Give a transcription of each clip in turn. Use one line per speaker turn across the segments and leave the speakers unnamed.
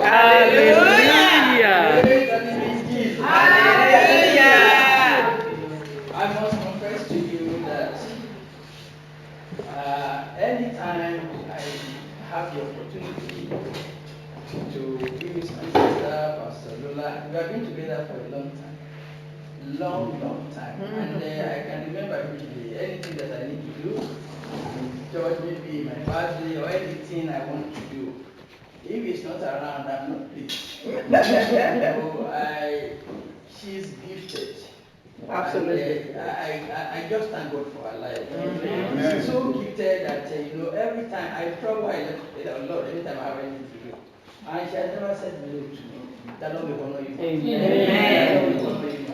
Hallelujah.
Praise the living Jesus.
Hallelujah.
I must confess to you that anytime I have the opportunity to be with my sister, Pastor Lola, we have been together for a long time. Long time. And I can remember vividly anything that I need to do, George, maybe my birthday or anything I want to do. If it's not around, I'm not pleased. She's gifted.
Absolutely.
And, I just thank God for her life.
Amen.
She's so gifted that, every time I trouble, I let Lord, anytime I have anything to do. And she has never said no to me. That Lord will honor you.
Amen.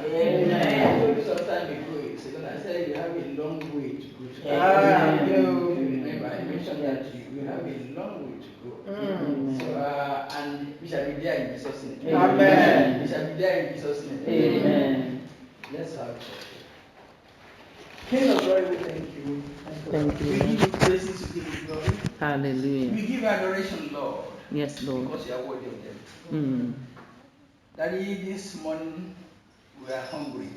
Amen. Some time ago, I said you have a long way to go to. Remember, I mentioned that you have a long way to go. So, and we shall be there in Jesus' name.
Amen.
We shall be there in Jesus' name.
Amen.
Let's have church. King of glory, we thank you.
Thank you,
We
Lord.
give you praises, we give you glory.
Hallelujah.
We give you adoration, Lord.
Yes, Lord.
Because you are worthy of them.
Mm.
Daddy, this morning we are hungry.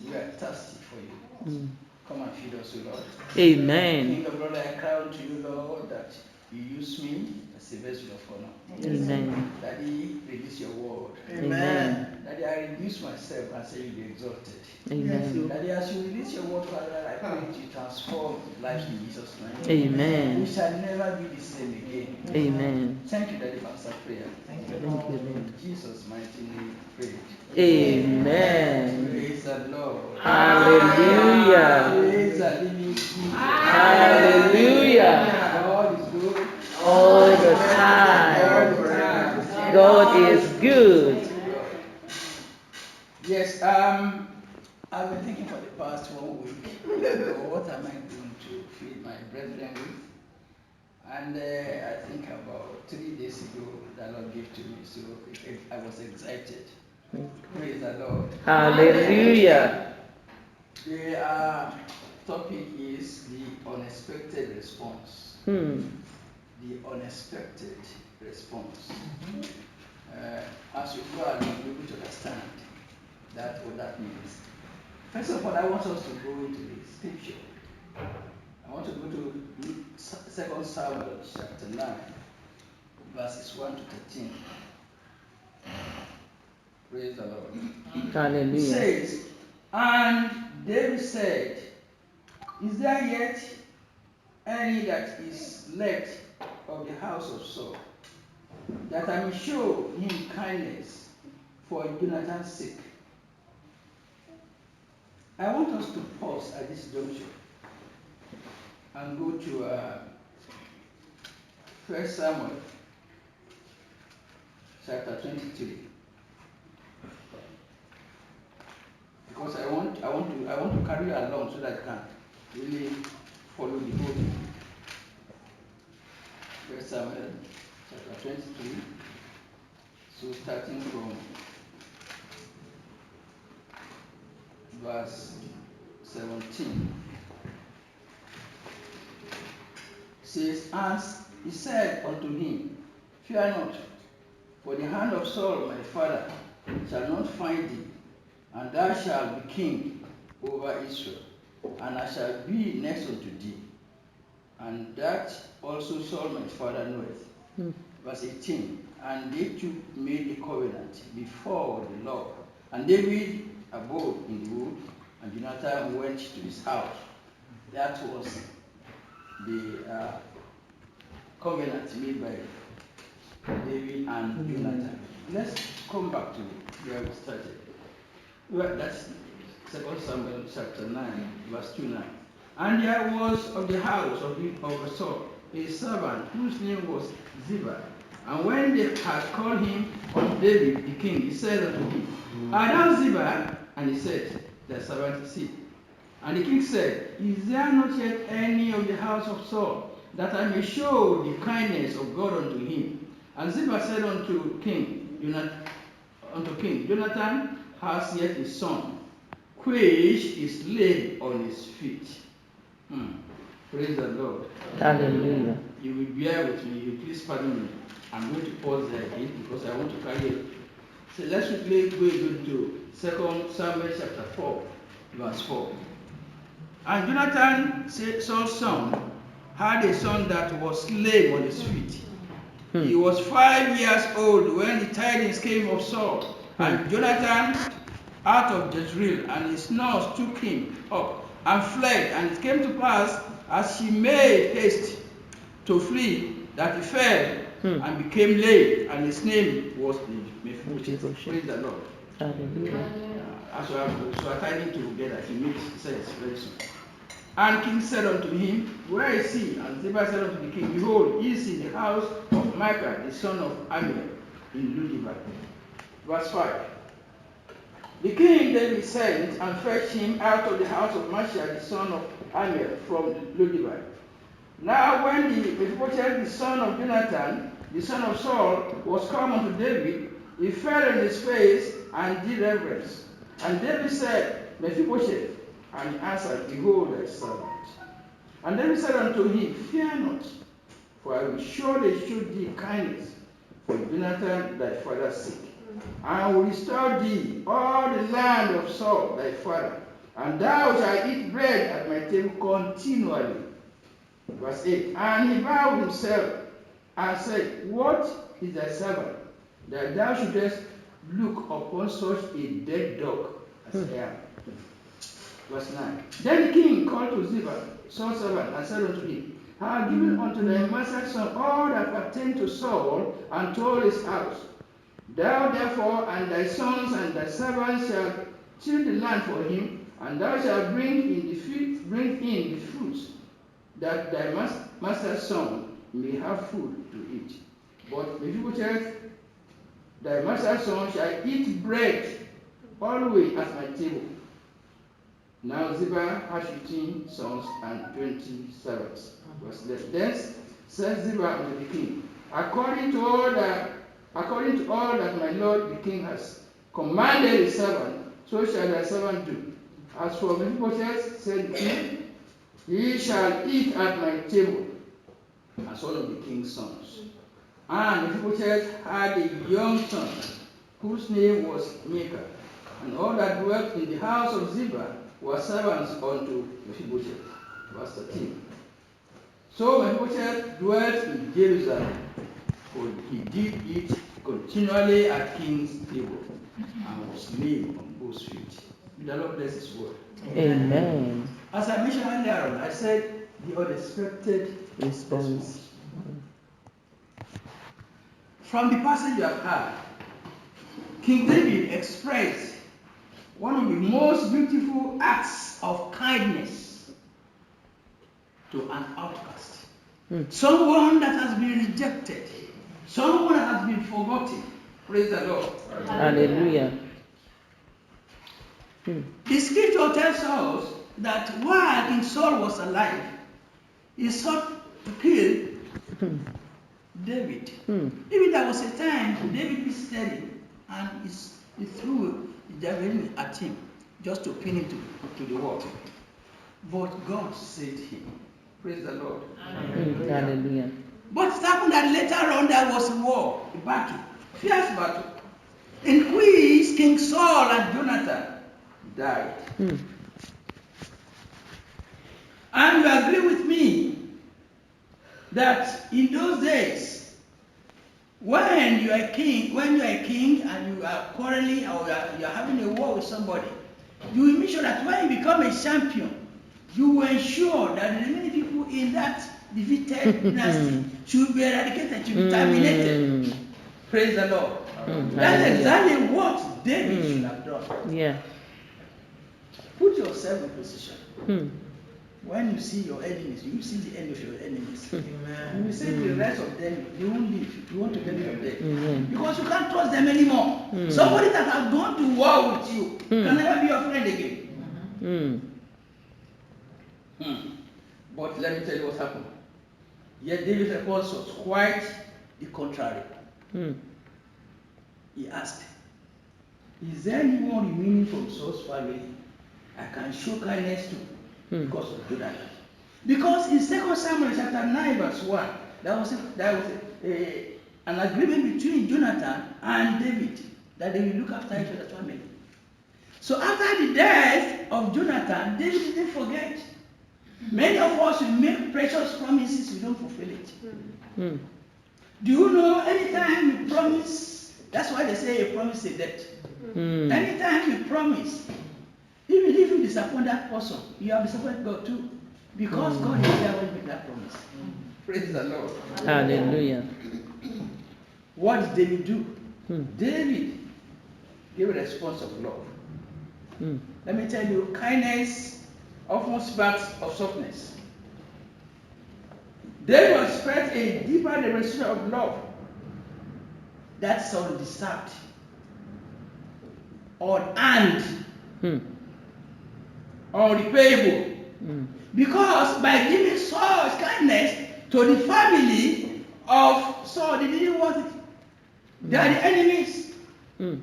We are thirsty for you.
Mm.
Come and feed us, O Lord.
Amen.
King of glory, I cry unto you, Lord, that you use me as a vessel of honor.
Amen.
Daddy, release your word.
Amen.
Daddy, I reduce myself and say you be exalted.
Amen.
Daddy, as you release your word, Father, I pray that you transform lives in Jesus' name.
Amen.
We shall never be the same again.
Amen.
Thank you, Daddy, for answer prayer.
Thank you, Lord.
In Jesus' mighty name, pray.
Amen.
Praise the Lord.
Hallelujah.
Praise the living Jesus.
Hallelujah.
God is good.
All the time. God is good.
Yes, I've been thinking for the past 1 week, what am I going to feed my brethren with? And I think about 3 days ago, the Lord gave to me, so I was excited. Praise the Lord.
Hallelujah.
The topic is the unexpected response. The unexpected response. As you go along, you'll be able to understand what that means. First of all, I want us to go into the scripture. I want to go to 2 Samuel chapter 9, verses 1 to 13. Praise the Lord.
Hallelujah.
It says, and David said, is there yet any that is left of the house of Saul, that I may show him kindness for Jonathan's sake? I want us to pause at this juncture and go to 1 Samuel chapter 23. Because I want to carry you along so that you can really follow the whole thing. 1 Samuel chapter 23. So starting from verse 17. Says, and he said unto him, fear not, for the hand of Saul my father shall not find thee, and thou shalt be king over Israel, and I shall be next unto thee. And that also Saul my father knoweth. Verse 18. And they two made a covenant before the Lord. And David abode in the wood, and Jonathan went to his house. That was the covenant made by David and Jonathan. Let's come back to where we started. Well, that's 2 Samuel chapter 9, verse 29. And there was of the house of Saul a servant whose name was Ziba. And when they had called him unto David the king, he said unto him, art thou Ziba? And he said, the servant is he. And the king said, is there not yet any of the house of Saul, that I may show the kindness of God unto him? And Ziba said unto King Jonathan has yet a son, which is laid on his feet. Praise the Lord.
Hallelujah.
you will bear with me. You please pardon me. I'm going to pause there again because I want to carry it. So let's quickly go to 2 Samuel chapter 4, verse 4. And Jonathan, Saul's son, had a son that was lame on his feet. He was 5 years old when the tidings came of Saul. And Jonathan out of Jezreel, and his nurse took him up and fled. And it came to pass, as she made haste to flee, that he fell and became lame, and his name was Mephibosheth. Praise the Lord.
Hallelujah.
As we are tying together, it makes sense very soon. And king said unto him, Where is he? And Ziba said unto the king, Behold, he is in the house of Micah, the son of Amiel, in Lo-debar. Verse 5. The king then sent and fetched him out of the house of Micah, the son of Amiel, from Lo-debar. Now when the Mephibosheth, the son of Jonathan, the son of Saul, was come unto David, he fell on his face and did reverence. And David said, Mephibosheth. And he answered, Behold, thy servant. And David said unto him, Fear not, for I will surely show thee kindness for Jonathan thy father's sake, and will restore thee all the land of Saul thy father, and thou shalt eat bread at my table continually. Verse 8. And he bowed himself and said, What is thy servant, that thou shouldest look upon such a dead dog as I am? Verse 9. Then the king called to Ziba, Saul's servant, and said unto him, I have given unto thy master's son all that pertained to Saul, and to all his house. Thou therefore and thy sons and thy servants shall till the land for him, and thou shalt bring in the fruits, that thy master's son may have food to eat. But Mephibosheth, thy master's son, shall eat bread always at my table. Now Ziba had 15 sons and 20 servants. Verse 11. Then said Ziba unto the king, according to all that my lord the king has commanded his servant, so shall thy servant do. As for Mephibosheth, said the king, he shall eat at my table, as one of the king's sons. And Mephibosheth had a young son, whose name was Micah, and all that dwelt in the house of Ziba were servants unto Mephibosheth. Verse 13. So Mephibosheth dwelt in Jerusalem, for he did eat continually at king's table, and was lame on both feet. The Lord bless his word.
Amen.
As I mentioned earlier on, I said the unexpected response. From the passage you have heard, King David expressed one of the most beautiful acts of kindness to an outcast. Someone that has been rejected. Someone that has been forgotten. Praise the Lord.
Hallelujah.
The scripture tells us that while King Saul was alive, he sought to kill David. Even there was a time David visited him and he threw the javelin at him just to pin him to the wall. But God saved him. Praise the Lord.
Hallelujah.
But it happened that later on there was a war, a battle, fierce battle, in which King Saul and Jonathan died. And you agree with me that in those days, when you are a king and you are quarreling or you are having a war with somebody, you will make sure that when you become a champion, you will ensure that the remaining people in that defeated dynasty should be eradicated, should be terminated. Praise the Lord. That's exactly what David should have done.
Yeah.
Put yourself in position. When you see your enemies, you see the end of your enemies. You will say the rest of them, they won't leave. You want to get rid of them. Because you can't trust them anymore. Somebody that has gone to war with you can never be your friend again. But let me tell you what happened. Yet David's response was quite the contrary. He asked, is there anyone remaining from Saul's family I can show kindness to because of Jonathan? Because in 2 Samuel chapter 9 verse 1, an agreement between Jonathan and David that they will look after each other's family. So after the death of Jonathan, David didn't forget. Many of us will make precious promises, we don't fulfill it.
Mm.
Do you know anytime we promise, that's why they say a promise is a debt.
Mm.
Anytime you promise, even if you disappoint that person, you have disappointed God too. Because God is there when you make that promise. Praise the Lord.
Hallelujah.
What did David do?
Mm.
David gave a response of love.
Mm.
Let me tell you, kindness often sparks of softness. David expressed a deeper demonstration of love that's undeserved, unearned, unrepayable.
Mm.
Because by giving Saul's kindness to the family of Saul, they didn't want it. They are the enemies.
Mm.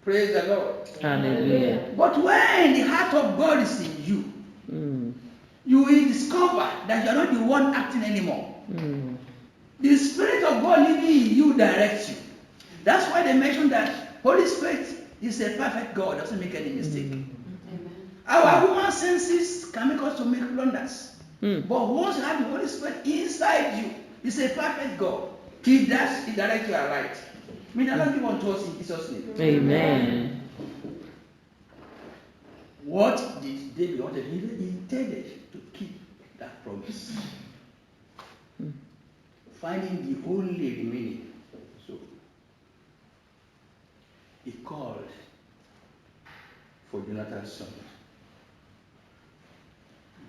Praise the Lord.
Hallelujah.
But when the heart of God is in you,
Mm.
you will discover that you are not the one acting anymore.
Mm.
The Spirit of God living in you directs you. That's why they mention that Holy Spirit is a perfect God, doesn't make any mistake.
Mm.
Our human senses can make us to make blunders.
Mm.
But once you have the Holy Spirit inside you, it's a perfect God. He directs you right. May the Lord give unto us in Jesus' name.
Amen.
What did David wanted? He intended to keep that promise.
Mm.
Finding the only remaining. So he called for Jonathan's son.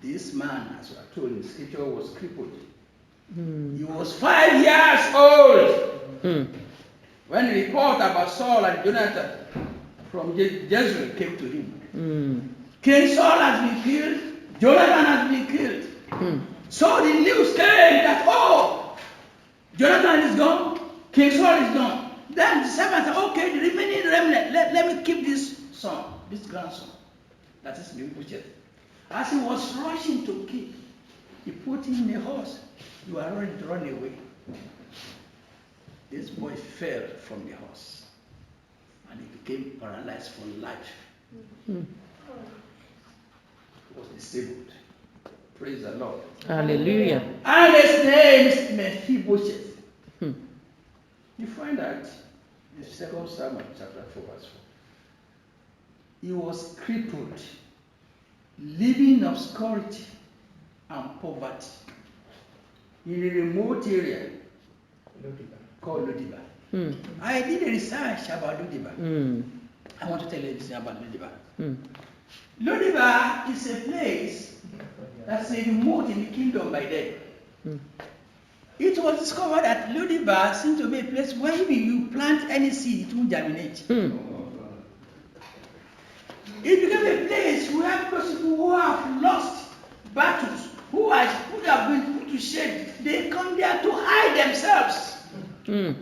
This man, as we are told in scripture, was crippled.
Mm.
He was 5 years old
Mm.
when the report about Saul and Jonathan from Jezreel came to him.
Mm.
King Saul has been killed, Jonathan has been killed.
Mm.
So the news came that, oh, Jonathan is gone, King Saul is gone. Then the servant said, okay, the remaining remnant, let me keep this son, this grandson. That is the Mephibosheth. As he was rushing to kill, he put him in a horse. You are ready to run away. This boy fell from the horse and he became paralyzed for life.
Mm.
He was disabled. Praise the Lord.
Hallelujah.
And his name is Mephibosheth.
Mm.
You find that in the 2 Samuel chapter 4 verse 4. He was crippled, living in obscurity and poverty in a remote area called Lodibar.
Mm.
I did a research about Lodibar.
Mm.
I want to tell you something about Lodibar.
Mm.
Lodibar is a place that's a remote in the kingdom by then.
Mm.
It was discovered that Lodibar seemed to be a place where if you plant any seed, it won't germinate.
Mm.
It became a place where people who have lost battles, who have been put to shame, they come there to hide themselves.
Mm.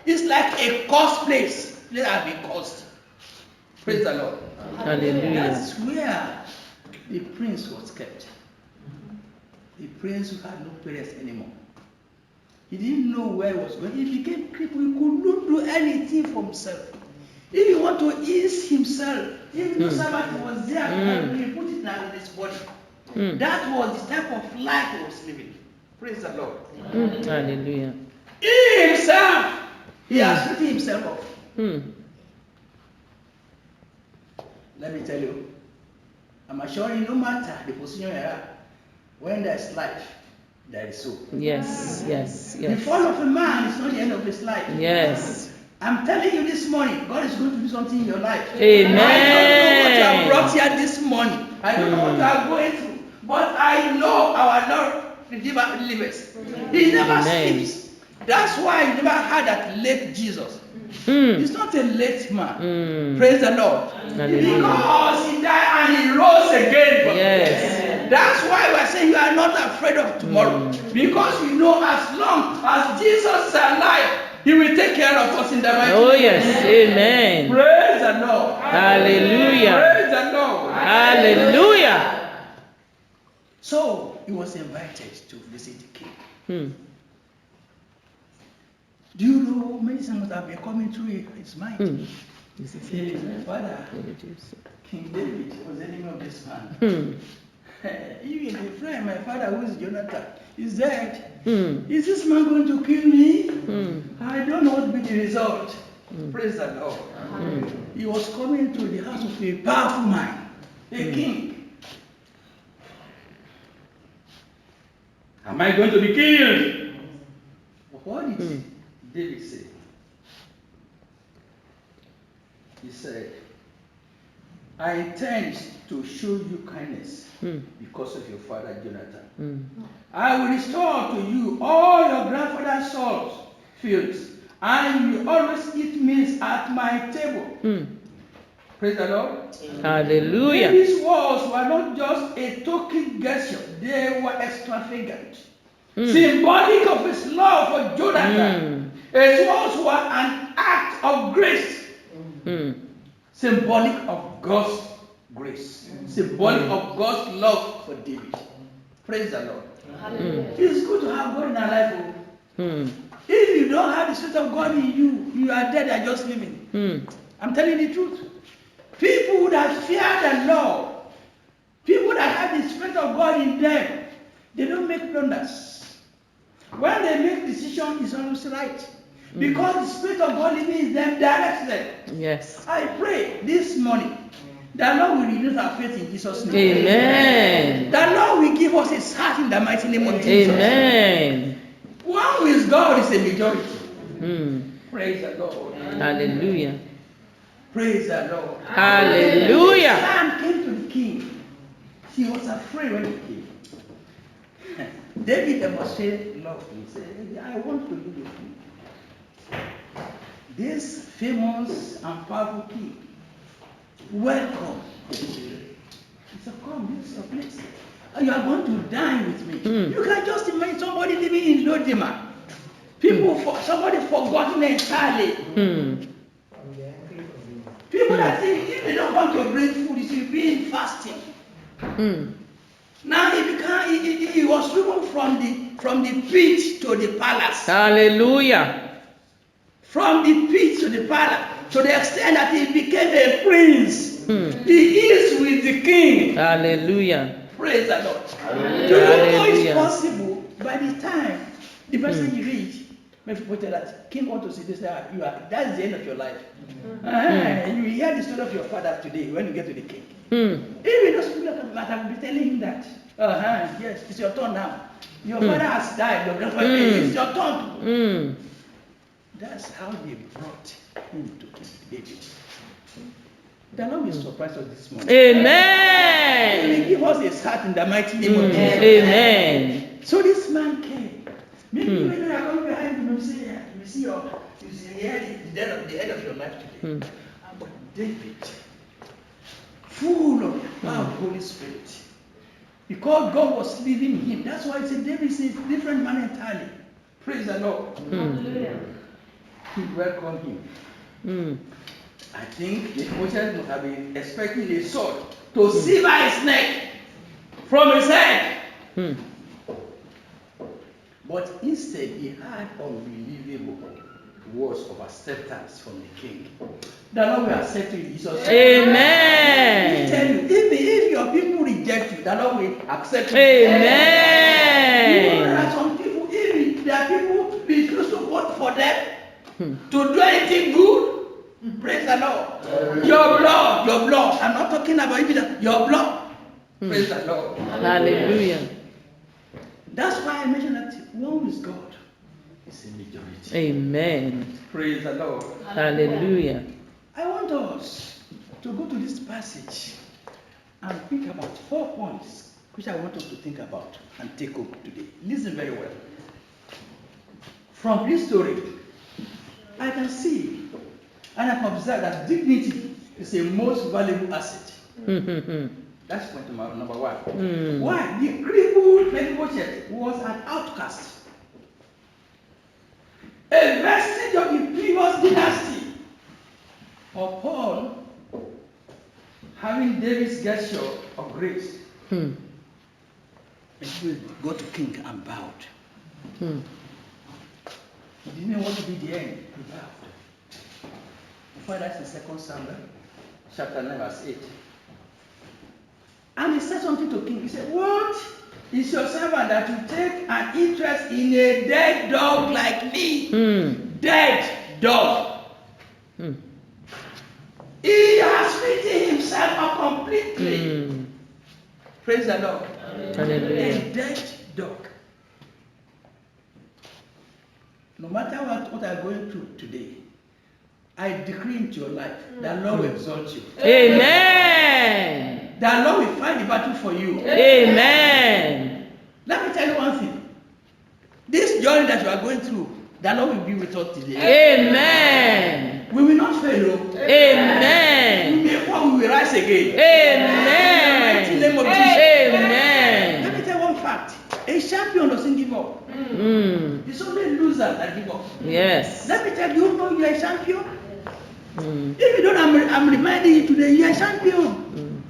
It's like a cursed place. Let have been cursed. Praise the Lord.
Hallelujah.
That's where the prince was kept. The prince who had no parents anymore. He didn't know where he was going. He became crippled. He could not do anything for himself. If he want to ease himself, even the Sabbath was there, and he put it now in his body.
Mm.
That was the type of life he was living. Praise the Lord.
Mm. Hallelujah.
He himself, he has written himself off.
Mm.
Let me tell you, I'm assuring you, no matter the position you are, when there's life, there is hope.
Yes, yes,
The
yes.
fall of a man is not the end of his life.
Yes.
I'm telling you this morning, God is going to do something in your life.
Amen.
I don't know what you have brought here this morning. I don't know what you are going through. But I know our Lord Redeemer delivers. He never
Amen.
sleeps. That's why you never had that late Jesus.
Mm.
He's not a late man.
Mm.
Praise the Lord.
Hallelujah.
Because he died and he rose again.
Yes.
That's why we're saying you are not afraid of tomorrow. Because we know as long as Jesus is alive, he will take care of us in the mighty
Oh
name.
yes. Amen.
Praise the Lord.
Hallelujah.
Praise the Lord.
Hallelujah.
So he was invited to visit the king.
Hmm.
Do you know many things have been coming through his mind?
Hmm. This is
His
it.
father,
Reduce.
King David, was the enemy of this man.
Hmm.
Even a friend, my father, who is Jonathan, is dead.
Hmm.
Is this man going to kill me?
Hmm.
I don't know what will be the result.
Hmm.
Praise the Lord.
Hmm.
He was coming to the house of a powerful man, a king. Am I going to be killed? What did David say? He said, I intend to show you kindness because of your father Jonathan.
Hmm.
I will restore to you all your grandfather's Saul's fields, and you always eat meals at my table.
Hmm.
Praise the Lord.
Hallelujah.
These words were not just a token gesture, they were extravagant. Symbolic of his love for Jonathan. His words were an act of grace. Symbolic of God's grace. Symbolic of God's love for David. Praise the Lord. It's good to have God in our life. If you don't have the Spirit of God in you, you are dead and just living. I'm telling the truth. People that fear the Lord, people that have the Spirit of God in them, they don't make blunders. When they make decisions, it's always right. Because the Spirit of God in them directs them.
Yes.
I pray this morning that Lord will renew our faith in Jesus' name.
Amen.
That Lord will give us His heart in the mighty name of Jesus.
Amen.
One with God is a majority. Praise the Lord.
Hallelujah.
Praise the Lord.
Hallelujah.
The man came to the king. He was afraid when he came. David demonstrated love. He said, I want to be with you. This famous and powerful king, welcome. He said, come, this is your place. You are going to dine with me. You can just imagine somebody living in Lodima. Somebody forgotten entirely. People that say if they don't want to bring food, it should be in fasting. Now he was driven from the pit to the palace.
Hallelujah.
From the pit to the palace, to the extent that he became a prince. He is with the king.
Hallelujah.
Praise the Lord.
Hallelujah.
Do you know it's possible by the time the person you reach, maybe people tell that king want to see this, that's the end of your life. You hear the story of your father today when you get to the king. Even those people that have been telling him that, yes, it's your turn now. Your father has died, your grandfather, it's your turn. That's how they brought him to King David. The Lord will surprise us this morning.
Amen.
He will give us His heart in the mighty name of Jesus.
Amen.
So this man came. Maybe when you are going behind him, you see the end of your life today. But David, full of the power of the Holy Spirit, because God was leading him. That's why I said David is a different man entirely. Praise the Lord. He welcomed him. I think the Moses must have been expecting a sword to sever his neck from his head. But instead, he had unbelievable words of acceptance from the king. The Lord will accept you in Jesus' name.
Amen.
I tell you, if your people reject you, the Lord will accept you.
Amen.
You know, there are some people, if there are people refuse to vote for them to do anything good. Praise the Lord. Your blood. I'm not talking about even your blood. Praise the Lord.
Hallelujah.
That's why I mentioned that one with God is a majority.
Amen.
Praise the Lord.
Hallelujah.
I want us to go to this passage and think about 4 points which I want us to think about and take up today. Listen very well. From this story, I can see and I can observe that dignity is a most valuable asset. That's point number one. Why? The crippled Mephibosheth was an outcast, a vestige of the previous dynasty. Upon having David's gesture of grace, he will go to king and bowed.
Hmm.
He didn't want to be the end. He laughed. You find that in 2 Samuel, chapter 9, verse 8. And he said something to king. He said, what is your servant that you take an interest in a dead dog like me?
Hmm.
Dead dog.
Hmm.
He has written himself up completely.
Hmm.
Praise the Lord.
Hallelujah.
A dead dog. No matter what I'm going through today, I decree into your life that Lord will exalt you.
Amen.
That Lord will fight the battle for you.
Amen.
Let me tell you one thing. This journey that you are going through, the Lord will be with us today.
Amen.
We will not fail. We
Amen.
may fall, we will rise again.
Amen.
In the mighty name of Jesus.
Amen.
Let me tell you one fact. A champion doesn't give up.
Mm.
It's only losers that give up.
Yes.
Let me tell you, you know you are a champion.
Mm.
If you don't, I'm reminding you today, you are a champion.
Mm.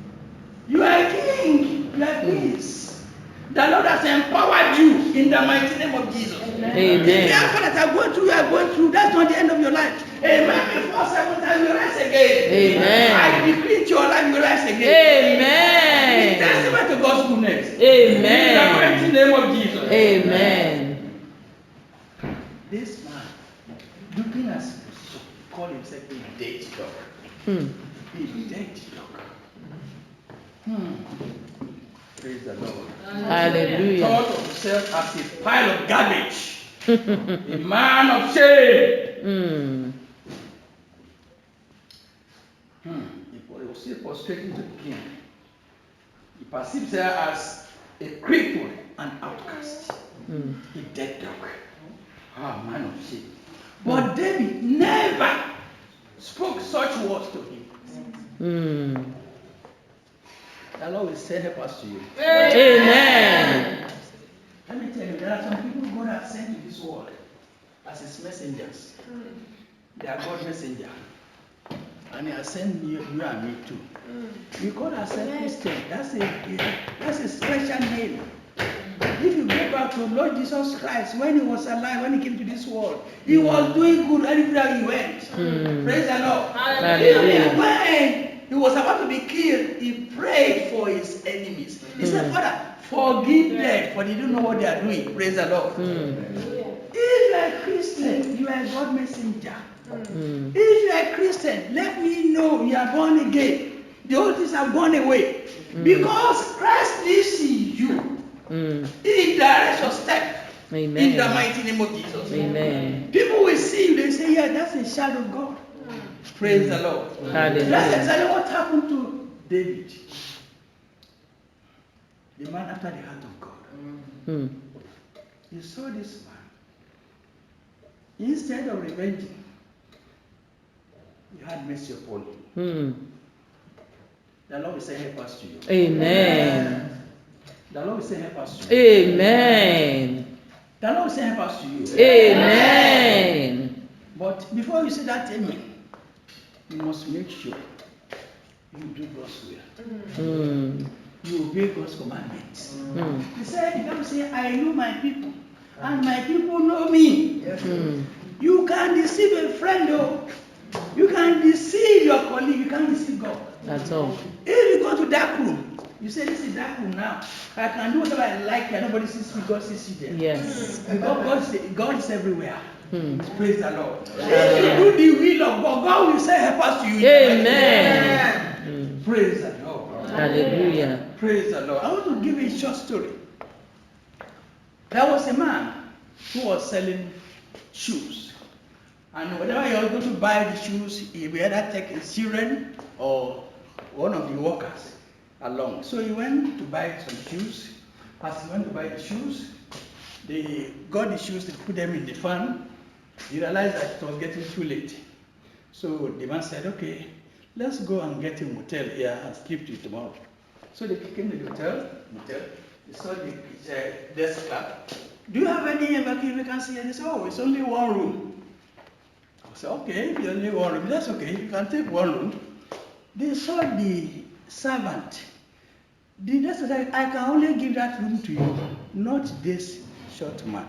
You are a king. You are peace. The Lord has empowered you in the mighty name of Jesus.
Amen.
If the effort that are going through, you are going through, that's not the end of your life. Amen. Before 7 times, you rise again.
Amen.
I decree into your life, you rise again.
Amen.
Testament to God's goodness.
Amen.
In the mighty name of Jesus.
Amen.
This man, looking at his position, called himself a dead dog.
Hmm.
A dead dog. Praise the Lord.
Hallelujah.
Thought of himself as a pile of garbage. A man of shame.
Hmm.
He was still prostrating to the king. He perceived her as a cripple and outcast. A dead dog. Ah, man of shame. But David never spoke such words to him. The Lord will send help us to you.
Amen.
Let me tell you, there are some people God has sent to this world as his messengers. They are God's messenger. And he has sent you and me too. We call ourselves Christian. That's a special name. If you go back to Lord Jesus Christ, when he was alive, when he came to this world, he was doing good everywhere he went. Praise the Lord. Even when he was about to be killed, he prayed for his enemies. He said, Father, forgive them, for they don't know what they are doing. Praise the Lord. If you are a Christian, you are a God messenger. If you are a Christian, let me know you are born again. The old things have gone away. Because Christ lives in you. He directs your step.
Amen.
In the mighty name of Jesus.
Amen.
People will see you, they say, yeah, that's a shadow of God. Praise the Lord.
Hallelujah.
That's exactly what happened to David. The man after the heart of God. You saw this man. Instead of revenging, you had mercy upon him. The Lord will say, help us to you.
Amen.
The Lord will say, help us to you.
Amen.
The Lord will say, help us to you.
Amen.
But before you say that amen, you must make sure you do God's will. You obey God's commandments. He said, the Bible says, I know my people, and my people know me. You can deceive a friend, though. You can deceive your colleague, you can't deceive God.
That's all.
If you go to dark room, you say, this is dark room now. I can do whatever I like here. Nobody sees me, God sees you there.
Yes.
Because God is everywhere. Praise the Lord. If you do the will of God, God will say, help us to you.
Amen.
Praise the Lord.
Hallelujah.
Praise the Lord. I want to give you a short story. There was a man who was selling shoes. And whenever he was going to buy the shoes, he would either take his children or one of the workers along. So he went to buy some shoes. As he went to buy the shoes, they got the shoes, they put them in the fan. He realized that it was getting too late. So the man said, okay, let's go and get a motel here and sleep till tomorrow. So they came to the hotel. They saw the desk clerk. Do you have any vacancy? And they said, oh, it's only one room. I said, okay, if you only one room, that's okay. You can take one room. They saw the servant. The nurse said, I can only give that room to you, not this short man.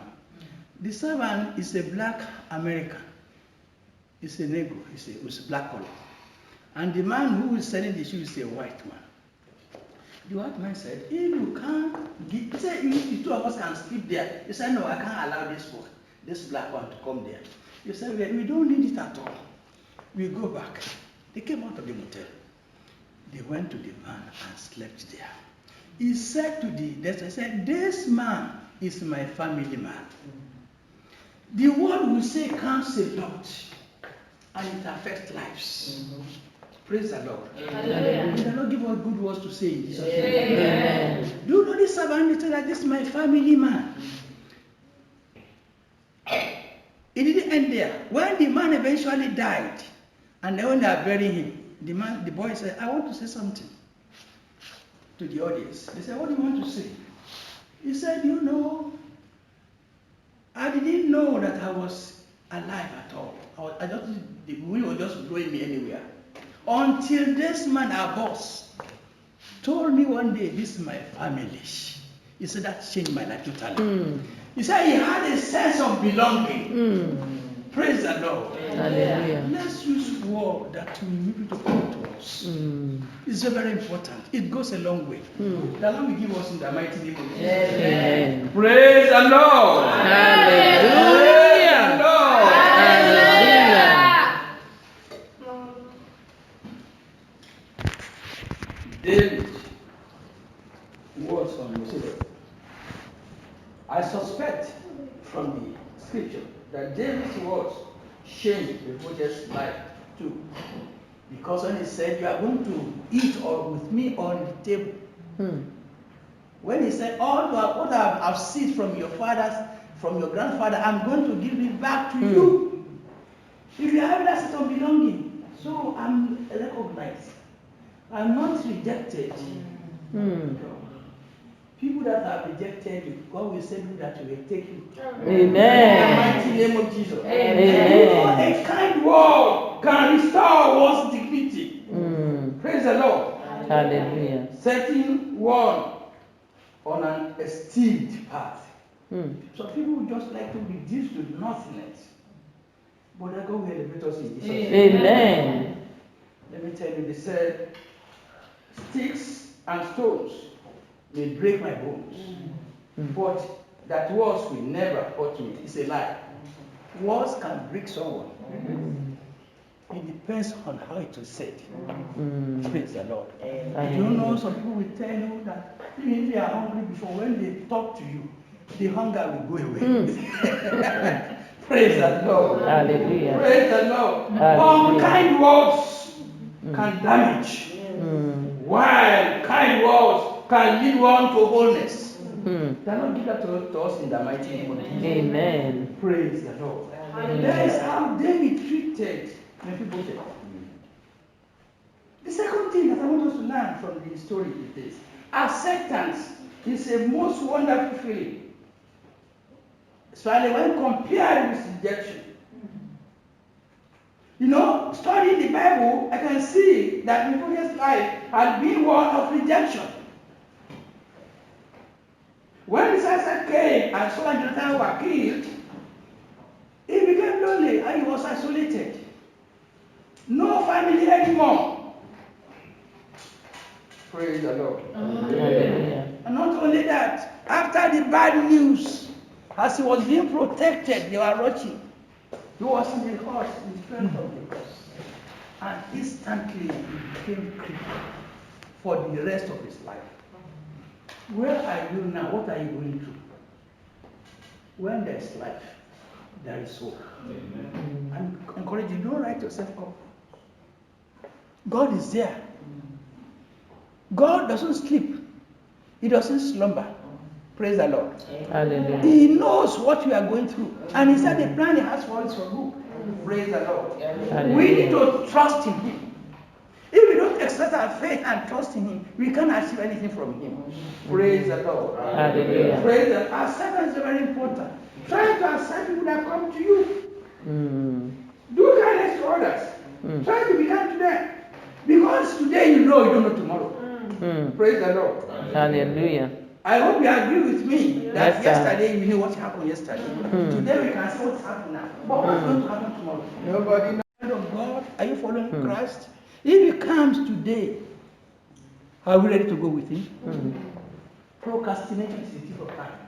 The servant is a black American. It's a Negro. It's a black color. And the man who is selling the shoe is a white man. The white man said, if you can't give, he said, the two of us can sleep there. He said, no, I can't allow this black one to come there. He said, we don't need it at all. We go back. They came out of the motel. They went to the van and slept there. He said to he said, this man is my family man. The word we say counts a lot, and it affects lives. Praise the Lord. May the Lord give us good words to say in Jesus' name.
Amen.
Do you know this servant said that this is my family man? It didn't end there. When the man eventually died, and then when they are burying him, the boy said, I want to say something to the audience. They said, what do you want to say? He said, you know, I didn't know that I was alive at all. The wind was just blowing me anywhere. Until this man, our boss, told me one day, this is my family. He said, that changed my life totally. He said he had a sense of belonging. Praise the Lord.
Hallelujah.
Let's use word that will make people to come to us. It's very important. It goes a long way. The Lord will give us in the mighty name of Jesus.
Amen.
Praise the Lord.
Hallelujah.
Praise the Lord.
Hallelujah.
David was on Moses. I suspect from the scripture that David's words changed the Moses' life too. Because when he said, you are going to eat with me on the table. When he said, all what I've seen from your fathers, from your grandfather, I'm going to give it back to you. If you have that sense of belonging, so I'm recognized. I'm not rejected. People that have rejected you, God will send you that will take you.
Amen.
In the mighty name of Jesus.
Amen.
A kind word can restore one's dignity. Praise the Lord.
Hallelujah.
Setting one on an esteemed path. Some people just like to reduce to nothingness. But God will elevate us in Jesus' name.
Amen.
Let me tell you, they said, sticks and stones may break my bones, but that words will never hurt me. It's a lie. Words can break someone. It depends on how it was said. Praise the Lord. You know, some people will tell you that even if you are hungry before, when they talk to you, the hunger will go away. Praise the Lord.
Hallelujah.
Praise the Lord.
Hallelujah.
Unkind words can damage, while kind words can lead one to wholeness. The Lord give that to us in the mighty name of Jesus.
Amen.
Praise the Lord. That is how David treated Mephibosheth. The second thing that I want us to learn from the story is this: acceptance is a most wonderful feeling, especially when compared with rejection. You know, studying the Bible, I can see that Mephibosheth's life had been one of rejection. When Saul came and Saul and Jonathan were killed, he became lonely and he was isolated. No family anymore. Praise the Lord.
Hallelujah.
And not only that, after the bad news, as he was being protected, they were watching. He was in the horse, in front of the horse. And instantly he became crippled for the rest of his life. Where are you now? What are you going through? When there is life, there is hope. And encourage you, don't write yourself up. God is there. God doesn't sleep. He doesn't slumber. Praise the Lord.
Hallelujah.
He knows what we are going through. And he said the plan he has for us for good. Praise the Lord.
Hallelujah.
We need to trust in him. If we don't express our faith and trust in him, we can't achieve anything from him. Praise the Lord.
Hallelujah.
Praise the Lord. Acceptance is very important. Try to accept people that come to you. Do kindness to others. Try to be kind to them. Because today you know don't know tomorrow. Praise the Lord.
Hallelujah.
I hope you agree with me that
Yes, sir.
yesterday we knew what happened yesterday. Today we can see what's happening now. But what's going to happen tomorrow? Nobody knows. Of God, are you following Christ? If he comes today, are we ready to go with him? Procrastination is the thief of time.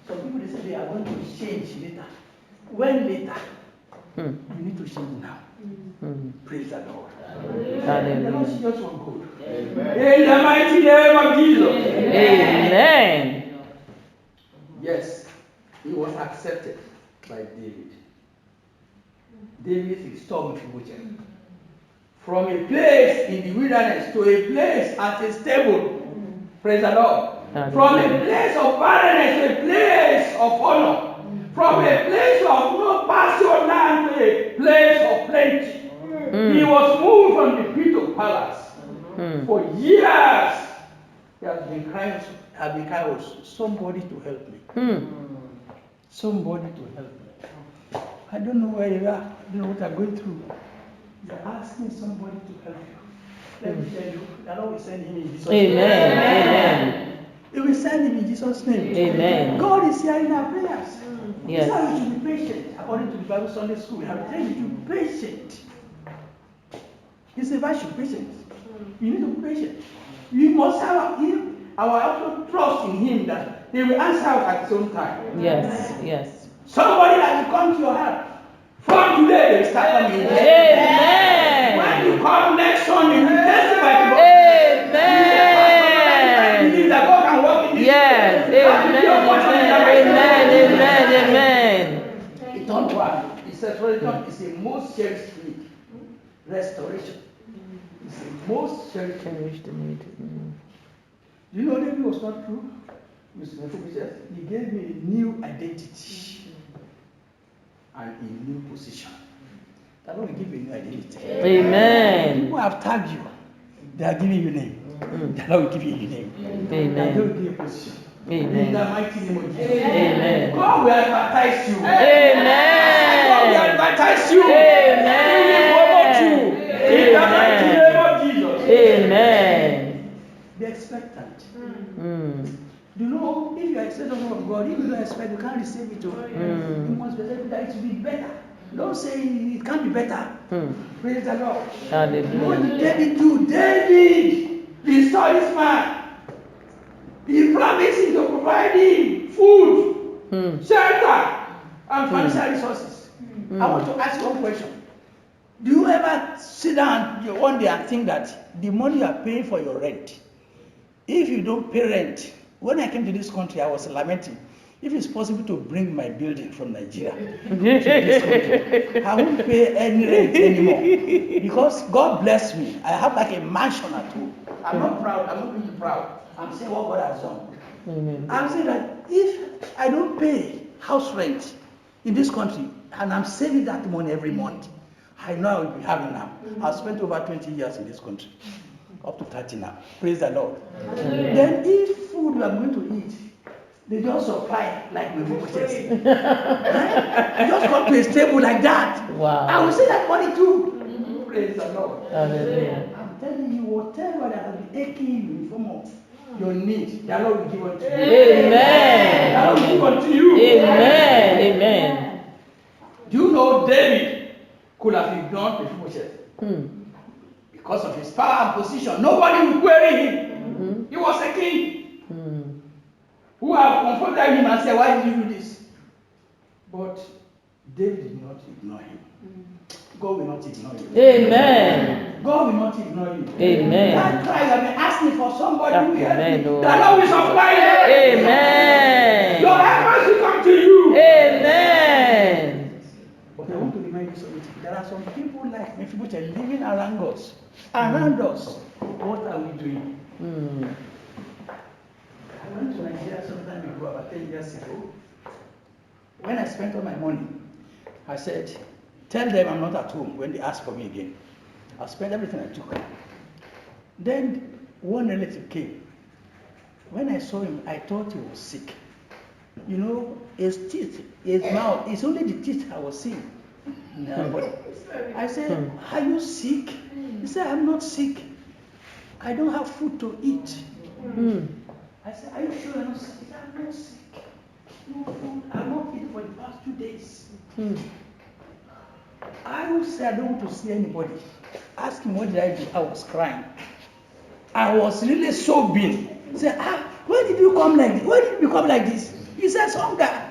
Some people they say they are going to change later. When later? You need to change now. Praise the Lord.
Hallelujah.
The Lord is just one good. In the mighty name of Jesus.
Amen.
Yes, he was accepted by David. David restored Mephibosheth from a place in the wilderness to a place at a stable. Praise the Lord. From a place of barrenness to a place of honor. From a place of no pasture land to a place of plenty. He was moved from the pit of palace. For years, he has been crying, somebody to help me. Somebody to help me. I don't know where you are. I don't know what I'm going through. You're asking somebody to help you. Let me tell you, the Lord will send him in Jesus' name.
Amen.
He will send him in Jesus' name.
Amen.
God is hearing our prayers.
Yes.
That's why we should be patient. According to the Bible Sunday school, we have trained you to be patient. He said, I should be patient. You need to be patient. We must have our also trust in him that he will answer us at his own time.
Yes. Yes.
Somebody that will come to your help. From today, they will start coming.
Amen.
When you come next Sunday, you will testify to God.
Amen.
Believe that God can work in this
Yes.
place.
Amen.
It don't work. It says return is the most cherished need. Restoration is the most cherished need. You know David was not true? Mr. Mephibosheth, he gave me a new identity and a new position. The Lord will give you a new identity.
Amen.
People have tagged you. They are giving you a name. The Lord will give you a name.
Amen.
The Lord will give you a position.
Amen.
In the mighty name of Jesus.
Amen.
God will advertise you.
Amen.
God will advertise you.
Amen.
He will promote you. In the mighty name of Jesus.
Amen.
Be expectant. You know, if you are expecting from God, if you don't expect, you can't receive it. You must believe that it will be better. Don't say it can't be better. Praise the Lord.
Hallelujah.
What did David do? David restored this man. He promised him to provide him food, shelter, and financial resources. I want to ask you one question. Do you ever sit down one day and think that the money you are paying for your rent, if you don't pay rent, when I came to this country, I was lamenting. If it's possible to bring my building from Nigeria to this country, I won't pay any rent anymore. Because God bless me. I have like a mansion at home. I'm not proud. I'm not really proud. I'm saying what God has done. I'm saying that if I don't pay house rent in this country, and I'm saving that money every month, I know I will be having now. I've spent over 20 years in this country. Up to 30 now. Praise the Lord. Then if food we are going to eat, they just supply like we would just. Just come to a table like that.
Wow.
I will say that money too. Praise the Lord.
Hallelujah.
I'm telling you, whatever that has been aching you in form of your need, the Lord will give unto you.
Amen.
The Lord will give unto you.
Amen. Amen.
Do you know David could have ignored Mephibosheth? Because of his power and position, nobody would query him. He was a king who have confronted him and said, why did you do this? But David did not ignore him. God will not ignore you.
Amen.
God will not ignore you.
Amen.
That cry you have been asking for somebody who will help
Amen,
you.
Lord.
The Lord will supply you.
Amen.
Your efforts will come to you.
Amen.
But I want to remind you something. There are some people like Mephibosheth living around us. Around us. What are we doing? I went to Nigeria some time ago, about 10 years ago. When I spent all my money, I said, tell them I'm not at home when they ask for me again. I'll spend everything I took. Then one relative came. When I saw him, I thought he was sick. You know, his teeth, his mouth, it's only the teeth I was seeing. No. I said, are you sick? He said, I'm not sick. I don't have food to eat. I
I said, are you sure you're not sick? He said, I'm not sick. No food. I'm not eating for the past 2 days. I would say I don't want to see anybody. Ask him what did I do? I was crying. I was really sobbing. He said, why did you come like this? Why did you become like this? He said, hunger.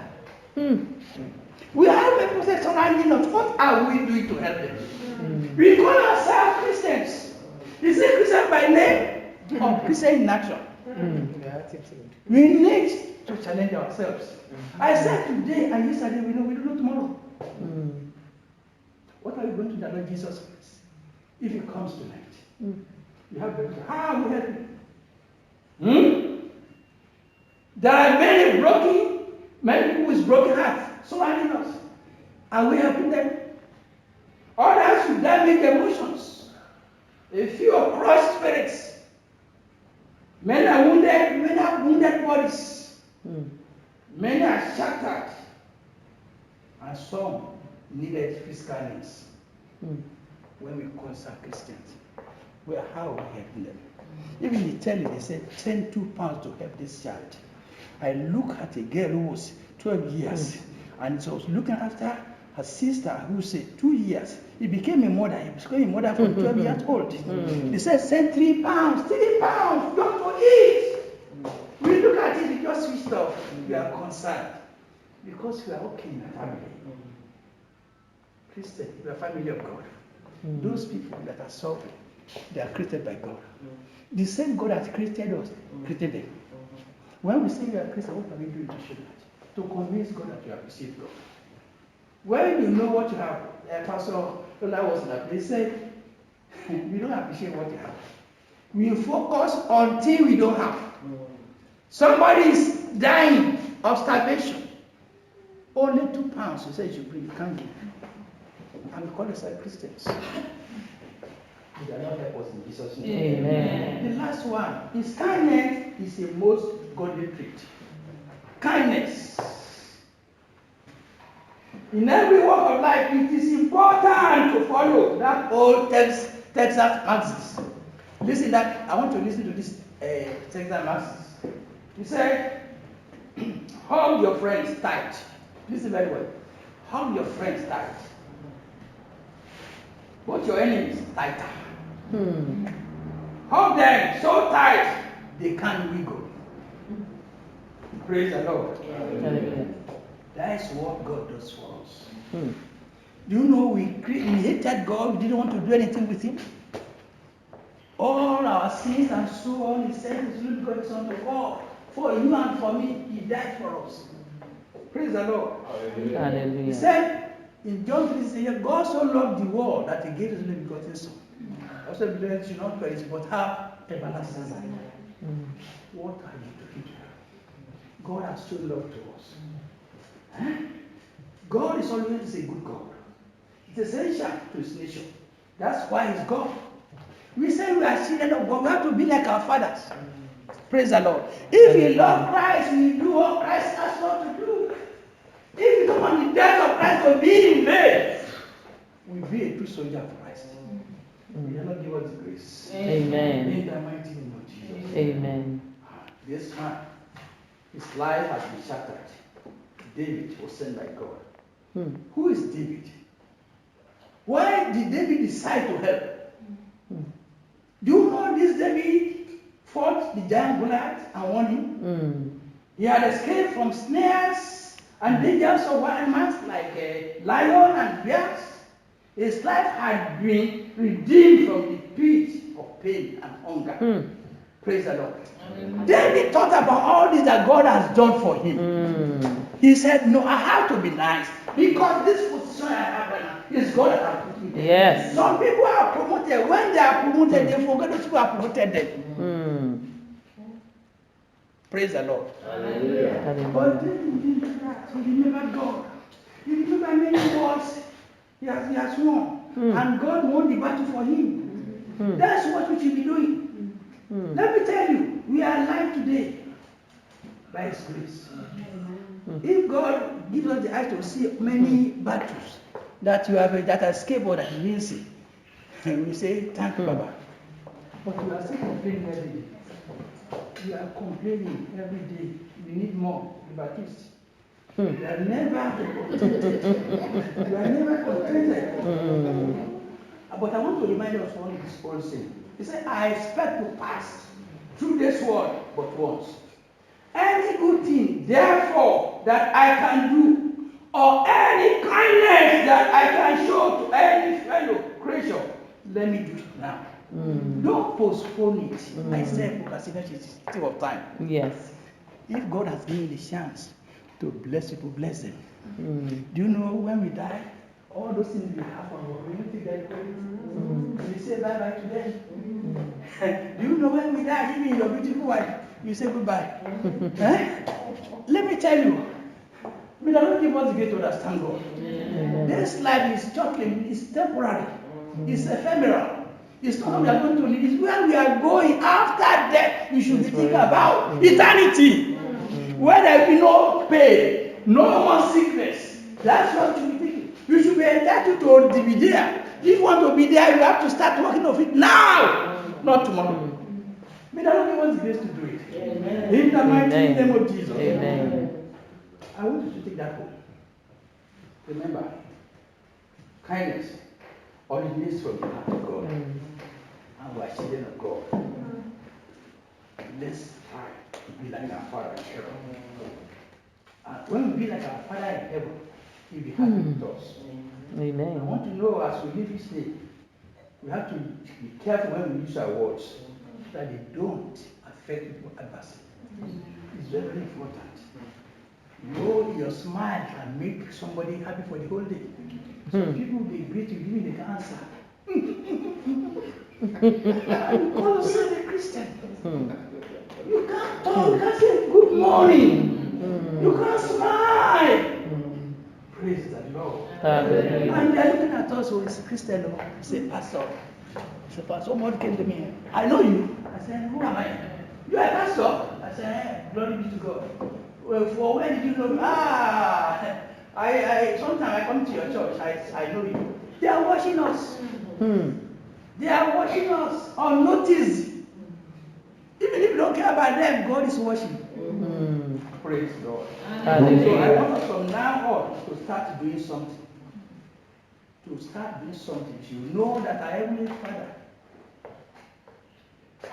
We have a process surrounding us. What are we doing to help them? We call ourselves Christians. Is it Christian by name or Christian in action? We need to challenge ourselves. I said today and yesterday, we don't know tomorrow. What are we going to do about Jesus Christ? If he comes tonight, you have to how will we help him? There are many people with broken hearts surrounding us. Are we helping them? Others with damaged emotions. A few are crushed spirits. Many are wounded, many have wounded bodies. Many are shattered. And some needed physical needs. When we concern Christians, how are we helping them? Even they tell me, they said, send £2 to help this child. I look at a girl who was 12 years, and so I was looking after her sister who said 2 years. He became a mother. He became a mother from 12 years old. They said, send £3, £3, don't to eat. We look at it, we just switched off. We are concerned because we are okay in the family. Christian, we are family of God. Those people that are suffering, they are created by God. The same God that created us, created them. When we say we are Christian, what are we doing to show that? To convince God that you appreciate God. When you know what you have, Pastor Lola was in that place, said, we don't appreciate what you have. We focus until we don't have. Somebody is dying of starvation. Only £2 you said you bring, you can't give. And we call ourselves Christians. May the Lord help us in Jesus' name.
Amen.
The last one is kindness is the most godly trait. Kindness. In every walk of life, it is important to follow that old Texas Marxist. Listen that I want to listen to this Texas Marxist. He said, hug your friends tight. Listen very well. Hug your friends tight. But your enemies tighter. Hug them so tight they can't wiggle. Praise the Lord. That is what God does for us. Do you know we hated God? We didn't want to do anything with Him. All our sins and so on, He said His little God Son to God. For you and for me, He died for us. Praise the Lord.
Hallelujah.
He said in John 3, he said, God so loved the world that He gave His only begotten Son. Also, believers should not perish, but have everlasting life. What are you doing to her? God has shown love to us. God is always a good God. It's essential to His nature. That's why He's God. We say we are children of God. We have to be like our fathers. Praise the Lord. If we love Christ, we do what Christ asked us to do. If we don't want the death of Christ to be in vain, we be a true soldier of Christ. May Allah give us the grace.
Amen.
In the mighty name of Jesus.
Amen.
This man, his life has been shattered. David was sent by God. Who is David? Why did David decide to help? Do you know this David fought the giant Goliath and won him? He had escaped from snares and dangers of wild animals like a lion and bears. His life had been redeemed from the pit of pain and hunger. Praise the Lord. David thought about all this that God has done for him. He said, no, I have to be nice because this position I have right now is God that has put me there.
Yes.
Some people are promoted. When they are promoted, they forget those people are promoted them. Praise the Lord.
Hallelujah.
But David didn't do that. He remembered God. He remembered many words he has won. And God won the battle for him. That's what we should be doing. Let me tell you, we are alive today by His grace. If God gives us the eyes to see many battles that you have that escape or that you didn't see, we say, thank you, Baba. But we are still complaining every day. You are complaining every day. You need more. Baptist.
Hmm.
You are never contented. You are never contented. But I want to remind us one of this old saying. He said, I expect to pass through this world but once. Any good thing, therefore, that I can do, or any kindness that I can show to any fellow creature, let me do it now. Don't postpone it. I said procrastination is a thing of time.
Yes.
If God has given you the chance to bless people, bless them. Do you know when we die, all those things we have on our will take that credit? We say bye bye to them. Do you know when we die, even your beautiful wife, you say goodbye? Let me tell you, may the Lord give us the grace to understand God. This life is short-lived, it's temporary, it's ephemeral. It's not what we are going to live, it's where we are going after death. You should be thinking about eternity. Where there will be no pain, no more sickness. That's what you should be thinking. You should be entitled to be there. If you want to be there, you have to start working on it now, not tomorrow. May the Lord give us the grace to do it. Amen. In the mighty name of Jesus.
Amen.
I want you to take that home. Remember, kindness originates from the heart of God. And we are children of God. Let's try to be like our Father in heaven. And when we be like our Father in heaven, He'll be happy with us.
Amen.
I want to know as we live this day, we have to be careful when we use our words so that they don't affect people adversely. It's very, very important. Know your smile can make somebody happy for the whole day. Some people they greet you, giving the answer. You call yourself a Christian. You can't talk, you can't say good morning. You can't smile. Praise the Lord.
Hallelujah.
And they're looking at us who is Christian, who say, Pastor. So Pastor, someone came to me. I know you. I said, who am I? You are a pastor? I said, hey, glory be to God. Well, for when did you know me? Sometimes I come to your church, I know you. They are watching us. They are watching us unnoticed. Even if you don't care about them, God is watching. Praise God.
Hallelujah.
So I want us from now on to start doing something. To start doing something. You know that our Heavenly Father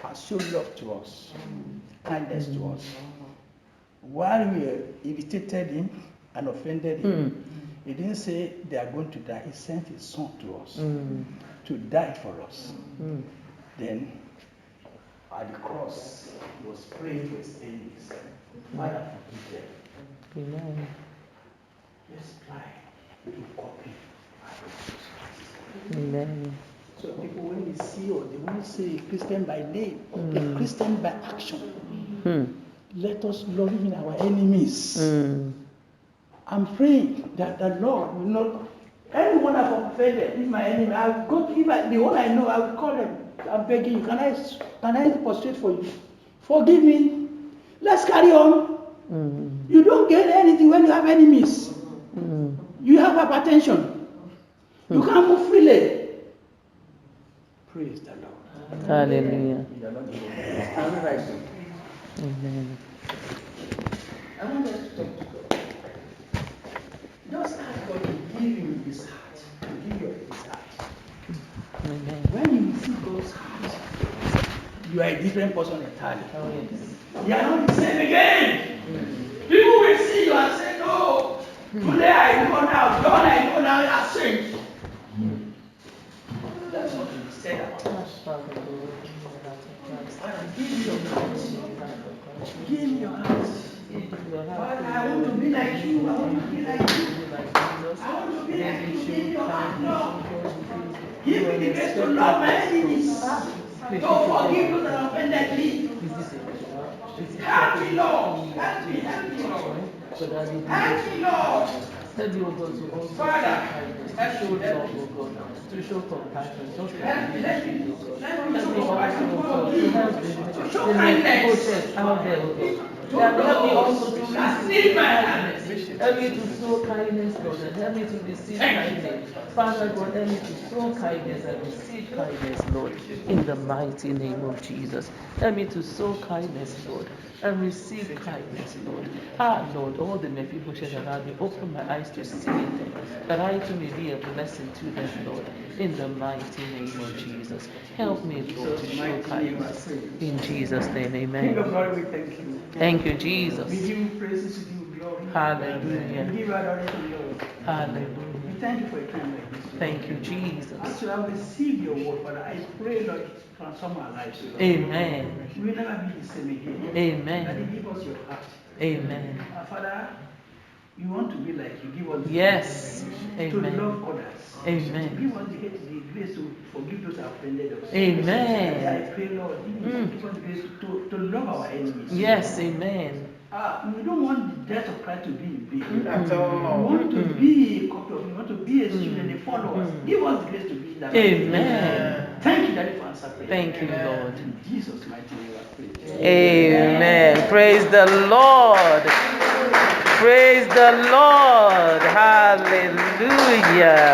has shown love to us, kindness to us. While we irritated him and offended him, he didn't say they are going to die. He sent his son to us to die for us. Then at the cross, he was praying for his enemies. Father, forgive them.
Amen.
Let's try to copy
Amen.
So people, when they see or they won't say a Christian by name, a Christian by action. Let us love even our enemies. I'm praying that the Lord will not. Anyone I've offended is my enemy. I'll go to, the one I know, I will call them. I'm begging you. Can I prostrate for you? Forgive me. Let's carry on. You don't get anything when you have enemies. You have hypertension. You can't move freely. Praise the Lord.
Hallelujah.
Stand right.
Amen.
I want us to talk to God. Just ask God to give you his heart. To give you his heart.
Amen.
When you receive God's heart, you are a different person entirely.
Oh, yes.
You are not the same again. People will see you and say, no, today I know now, God I know now, I have changed. That's what he said about us. Father, give me your heart. Give me your heart. Father, I want to be like you. I want to be like you. I want to be like you. Give me your heart, Lord. Give me the grace to love my enemies. Don't forgive those that offended me. Help me, Lord. Help me, Lord. Help me, Lord. Father, help me,
to show compassion, show
let me show
compassion,
compassion, to show kindness.
out there, Help me also to receive
my
kindness. Help me to show kindness, Lord, and help me to receive kindness. Father God, help me to show kindness and receive kindness, Lord, in the mighty name of Jesus. Help me to show kindness, Lord, and receive kindness, Lord. Lord, all the Mephibosheth around me, open my eyes to see them, that I too may be a blessing to them, Lord, in the mighty name of Jesus. Help me, Lord, to show kindness. In Jesus' name,
King of
amen.
glory, we thank you.
Thank you,
We
Jesus.
give you praises, we give you glory.
Hallelujah.
We give you adoration, Lord. We
Hallelujah.
thank you for a time like this.
Thank you, Jesus.
As you have received your word, Father, I pray, Lord, transform our lives. Lord.
Amen.
We will never be the same again.
Amen.
That you give us your heart.
Amen.
Father, we want to be like you. Give us the
Yes.
grace to
Amen.
love others.
Amen.
Give us the grace to forgive those who have offended us.
Amen.
I pray, Lord, give us the grace to love our enemies.
Yes, amen.
We don't want the death of Christ to be in vain.
At all.
We want to be a copy of him. We want to be a student, a follower. Give us the grace to be that.
Amen.
Thank you, Daddy, for answer prayer.
Thank you, Lord.
In Jesus' mighty name, I pray.
Amen. Praise the Lord. Praise the Lord. Hallelujah.